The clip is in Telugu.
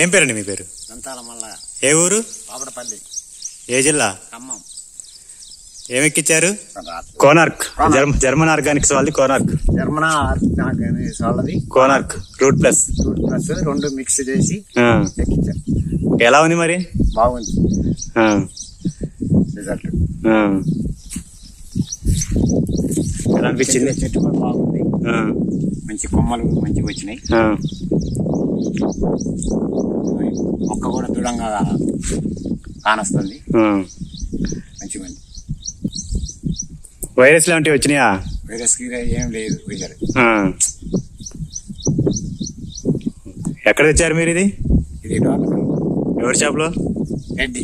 ఏం పేరండి మీ పేరు? ఏ ఊరు? పాపడపల్లి. ఏ జిల్లా? ఖమ్మం. ఏమెక్కిచ్చారు? కోనార్క్. జర్మన్ ఆర్గానిక్స్ వాళ్ళది కోనార్క్. జర్మన్ ఆర్గానిక్స్ వాళ్ళది కోనార్క్ రూట్ ప్లస్. రెండు మిక్స్ చేసి ఎక్కించారు. ఎలా ఉంది మరి? బాగుంది రిజల్ట్. ఎలా అనిపించింది? చెట్టు కూడా బాగుంది, మంచి కొమ్మలు మంచిగా వచ్చినాయి, మొక్క కూడా దృఢంగా కానొస్తుంది, మంచిగా ఉంది. వైరస్ లాంటివి వచ్చినాయా? వైరస్ ఏం లేదు. ఎక్కడ తెచ్చారు మీరు ఇది? ఇది ఎవరి షాప్ లో? రెడ్డి.